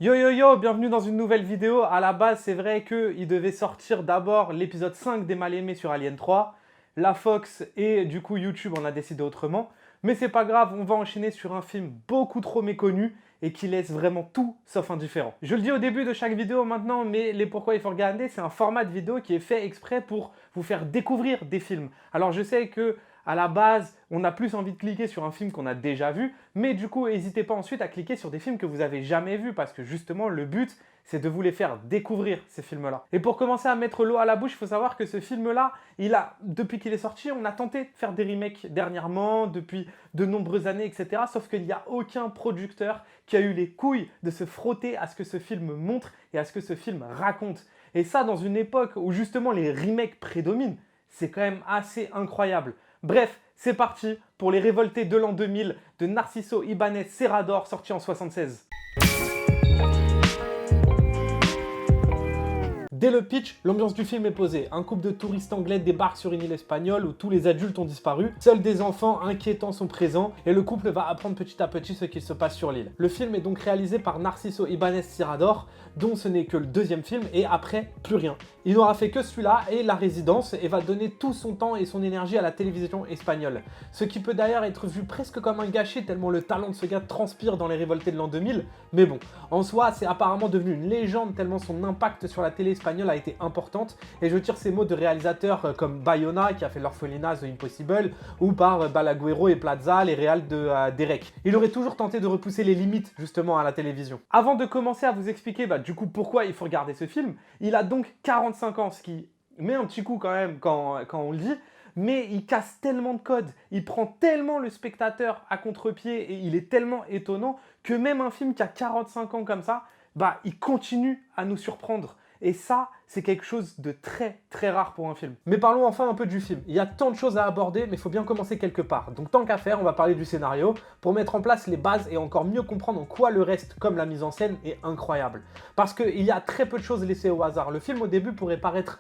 Yo yo yo, bienvenue dans une nouvelle vidéo. À la base, c'est vrai qu'il devait sortir d'abord l'épisode 5 des Mal-Aimés sur Alien 3. La Fox et du coup YouTube en a décidé autrement. Mais c'est pas grave, on va enchaîner sur un film beaucoup trop méconnu et qui laisse vraiment tout sauf indifférent. Je le dis au début de chaque vidéo maintenant, mais les pourquoi il faut regarder, c'est un format de vidéo qui est fait exprès pour vous faire découvrir des films. Alors je sais que à la base, on a plus envie de cliquer sur un film qu'on a déjà vu, mais du coup, n'hésitez pas ensuite à cliquer sur des films que vous avez jamais vus, parce que justement, le but, c'est de vous les faire découvrir, ces films-là. Et pour commencer à mettre l'eau à la bouche, il faut savoir que ce film-là, depuis qu'il est sorti, on a tenté de faire des remakes dernièrement, depuis de nombreuses années, etc. Sauf qu'il n'y a aucun producteur qui a eu les couilles de se frotter à ce que ce film montre et à ce que ce film raconte. Et ça, dans une époque où justement les remakes prédominent, c'est quand même assez incroyable. Bref, c'est parti pour Les Révoltés de l'an 2000 de Narciso Ibáñez Serrador, sorti en 1976. Dès le pitch, l'ambiance du film est posée. Un couple de touristes anglais débarque sur une île espagnole où tous les adultes ont disparu. Seuls des enfants inquiétants sont présents et le couple va apprendre petit à petit ce qui se passe sur l'île. Le film est donc réalisé par Narciso Ibáñez Serrador, dont ce n'est que le deuxième film et après, plus rien. Il n'aura fait que celui-là et La Résidence et va donner tout son temps et son énergie à la télévision espagnole. Ce qui peut d'ailleurs être vu presque comme un gâchis tellement le talent de ce gars transpire dans Les Révoltés de l'an 2000. Mais bon, en soi, c'est apparemment devenu une légende tellement son impact sur la télé espagnole a été importante, et je tire ces mots de réalisateurs comme Bayona qui a fait L'Orphelinat, The Impossible, ou par Balaguerro et Plaza, les réals de Derek. Il aurait toujours tenté de repousser les limites justement à la télévision. Avant de commencer à vous expliquer du coup pourquoi il faut regarder ce film, il a donc 45 ans, ce qui met un petit coup quand même quand on le dit, mais il casse tellement de codes, il prend tellement le spectateur à contre-pied et il est tellement étonnant que même un film qui a 45 ans comme ça, il continue à nous surprendre. Et ça, c'est quelque chose de très très rare pour un film. Mais parlons enfin un peu du film. Il y a tant de choses à aborder, mais il faut bien commencer quelque part. Donc tant qu'à faire, on va parler du scénario pour mettre en place les bases et encore mieux comprendre en quoi le reste, comme la mise en scène, est incroyable. Parce qu'il y a très peu de choses laissées au hasard. Le film au début pourrait paraître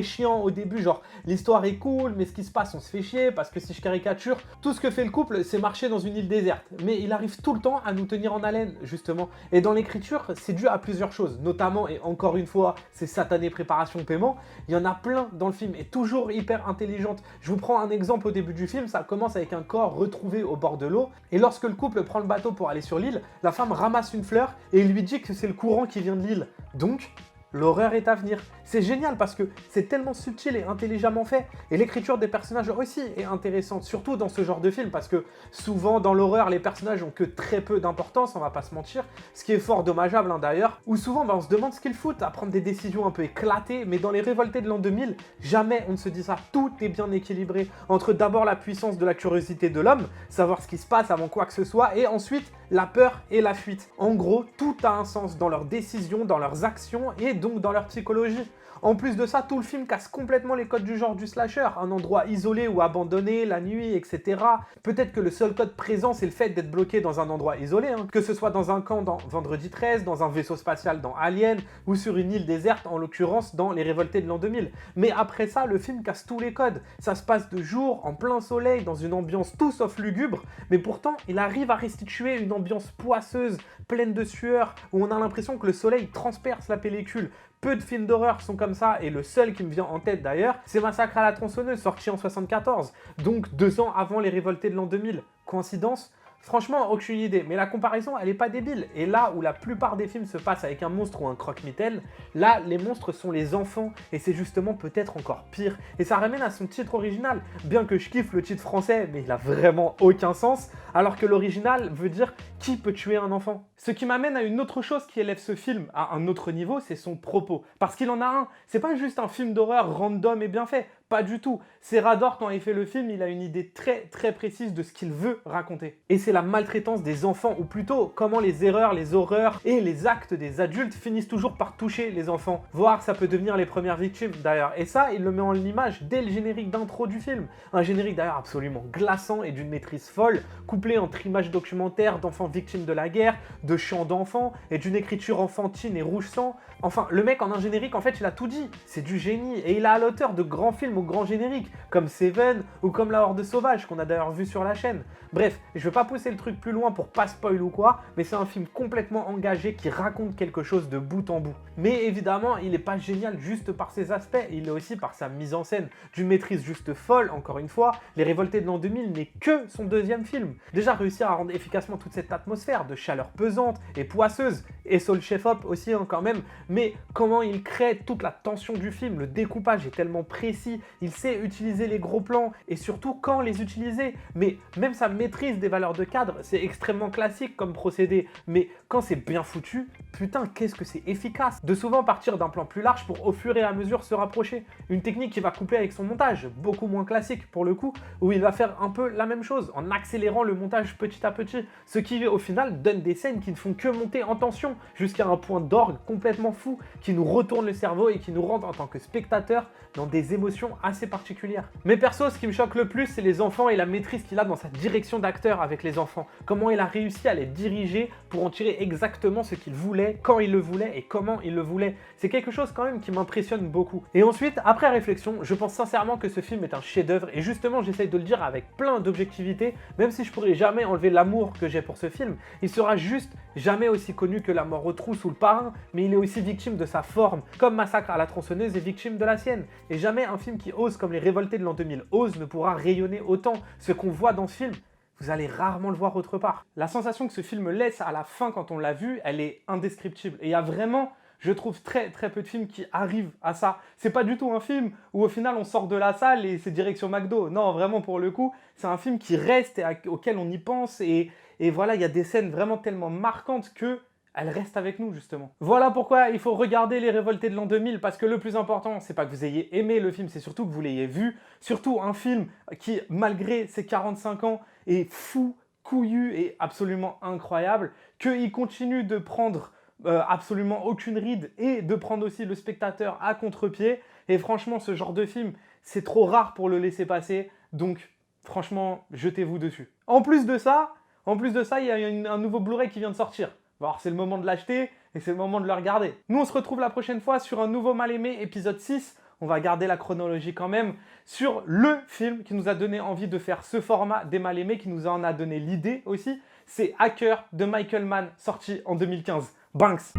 chiant au début, genre l'histoire est cool, mais ce qui se passe, on se fait chier, parce que si je caricature, tout ce que fait le couple, c'est marcher dans une île déserte. Mais il arrive tout le temps à nous tenir en haleine, justement. Et dans l'écriture, c'est dû à plusieurs choses, notamment, et encore une fois, c'est satané préparation paiement, il y en a plein dans le film et toujours hyper intelligente. Je vous prends un exemple au début du film, ça commence avec un corps retrouvé au bord de l'eau et lorsque le couple prend le bateau pour aller sur l'île, la femme ramasse une fleur et lui dit que c'est le courant qui vient de l'île. Donc, l'horreur est à venir. C'est génial parce que c'est tellement subtil et intelligemment fait. Et l'écriture des personnages aussi est intéressante, surtout dans ce genre de film, parce que souvent dans l'horreur, les personnages ont que très peu d'importance, on va pas se mentir, ce qui est fort dommageable d'ailleurs, où souvent on se demande ce qu'ils foutent à prendre des décisions un peu éclatées, mais dans Les Révoltés de l'an 2000, jamais on ne se dit ça. Tout est bien équilibré entre d'abord la puissance de la curiosité de l'homme, savoir ce qui se passe avant quoi que ce soit, et ensuite la peur et la fuite. En gros, tout a un sens dans leurs décisions, dans leurs actions et donc dans leur psychologie. En plus de ça, tout le film casse complètement les codes du genre du slasher. Un endroit isolé ou abandonné, la nuit, etc. Peut-être que le seul code présent, c'est le fait d'être bloqué dans un endroit isolé. Que ce soit dans un camp dans Vendredi 13, dans un vaisseau spatial dans Alien, ou sur une île déserte, en l'occurrence dans Les Révoltés de l'an 2000. Mais après ça, le film casse tous les codes. Ça se passe de jour, en plein soleil, dans une ambiance tout sauf lugubre. Mais pourtant, il arrive à restituer une ambiance poisseuse, pleine de sueur, où on a l'impression que le soleil transperce la pellicule. Peu de films d'horreur sont comme ça, et le seul qui me vient en tête d'ailleurs, c'est Massacre à la tronçonneuse, sorti en 74, donc 2 ans avant Les Révoltés de l'an 2000. Coïncidence ? Franchement, aucune idée, mais la comparaison, elle est pas débile. Et là où la plupart des films se passent avec un monstre ou un croque-mitaine, là, les monstres sont les enfants, et c'est justement peut-être encore pire. Et ça ramène à son titre original, bien que je kiffe le titre français, mais il a vraiment aucun sens, alors que l'original veut dire « Qui peut tuer un enfant ?» Ce qui m'amène à une autre chose qui élève ce film à un autre niveau, c'est son propos. Parce qu'il en a un, c'est pas juste un film d'horreur random et bien fait, pas du tout. Serrador, quand il fait le film, il a une idée très très précise de ce qu'il veut raconter. Et c'est la maltraitance des enfants, ou plutôt comment les erreurs, les horreurs et les actes des adultes finissent toujours par toucher les enfants. Voire ça peut devenir les premières victimes d'ailleurs. Et ça, il le met en image dès le générique d'intro du film. Un générique d'ailleurs absolument glaçant et d'une maîtrise folle, couplé entre images documentaires d'enfants victimes de la guerre, de chants d'enfants et d'une écriture enfantine et rouge sang. Enfin, le mec en un générique, en fait, il a tout dit. C'est du génie et il a à l'auteur de grands films films au grand générique, comme Seven ou comme La Horde Sauvage, qu'on a d'ailleurs vu sur la chaîne. Bref, je vais pas pousser le truc plus loin pour pas spoil ou quoi, mais c'est un film complètement engagé qui raconte quelque chose de bout en bout. Mais évidemment, il est pas génial juste par ses aspects, il est aussi par sa mise en scène, d'une maîtrise juste folle, encore une fois. Les Révoltés de l'an 2000 n'est que son deuxième film. Déjà réussir à rendre efficacement toute cette atmosphère de chaleur pesante et poisseuse, et Soul Chef-Op aussi quand même, mais comment il crée toute la tension du film, le découpage est tellement précis, il sait utiliser les gros plans, et surtout quand les utiliser, mais même sa maîtrise des valeurs de cadre, c'est extrêmement classique comme procédé, mais quand c'est bien foutu, putain qu'est-ce que c'est efficace. De souvent partir d'un plan plus large pour au fur et à mesure se rapprocher, une technique qui va coupler avec son montage, beaucoup moins classique pour le coup, où il va faire un peu la même chose, en accélérant le montage petit à petit, ce qui au final donne des scènes qui ne font que monter en tension, jusqu'à un point d'orgue complètement fou, qui nous retourne le cerveau et qui nous rend en tant que spectateur dans des émotions assez particulières. Mais perso, ce qui me choque le plus, c'est les enfants et la maîtrise qu'il a dans sa direction d'acteur avec les enfants. Comment il a réussi à les diriger pour en tirer exactement ce qu'il voulait, quand il le voulait et comment il le voulait. C'est quelque chose quand même qui m'impressionne beaucoup. Et ensuite, après réflexion, je pense sincèrement que ce film est un chef-d'œuvre et justement j'essaye de le dire avec plein d'objectivité, même si je pourrais jamais enlever l'amour que j'ai pour ce film, il sera juste jamais aussi connu que La Mort aux Trousses ou Le Parrain, mais il est aussi victime de sa forme, comme Massacre à la tronçonneuse est victime de la sienne. Et jamais un film qui ose comme Les Révoltés de l'an 2000 ose ne pourra rayonner autant. Ce qu'on voit dans ce film, vous allez rarement le voir autre part. La sensation que ce film laisse à la fin quand on l'a vu, elle est indescriptible. Et il y a vraiment, je trouve, très peu de films qui arrivent à ça. C'est pas du tout un film où au final on sort de la salle et c'est direction McDo. Non, vraiment pour le coup, c'est un film qui reste et auquel on y pense. Et voilà, il y a des scènes vraiment tellement marquantes que elle reste avec nous justement. Voilà pourquoi il faut regarder Les Révoltés de l'an 2000, parce que le plus important, c'est pas que vous ayez aimé le film, c'est surtout que vous l'ayez vu. Surtout un film qui, malgré ses 45 ans, est fou, couillu et absolument incroyable, qu'il continue de prendre absolument aucune ride et de prendre aussi le spectateur à contre-pied. Et franchement, ce genre de film, c'est trop rare pour le laisser passer, donc franchement, jetez-vous dessus. En plus de ça, il y a un nouveau Blu-ray qui vient de sortir. Alors c'est le moment de l'acheter et c'est le moment de le regarder. Nous on se retrouve la prochaine fois sur un nouveau Mal Aimé, épisode 6. On va garder la chronologie quand même sur le film qui nous a donné envie de faire ce format des Mal Aimés, qui nous en a donné l'idée aussi. C'est Hacker de Michael Mann, sorti en 2015. Banks!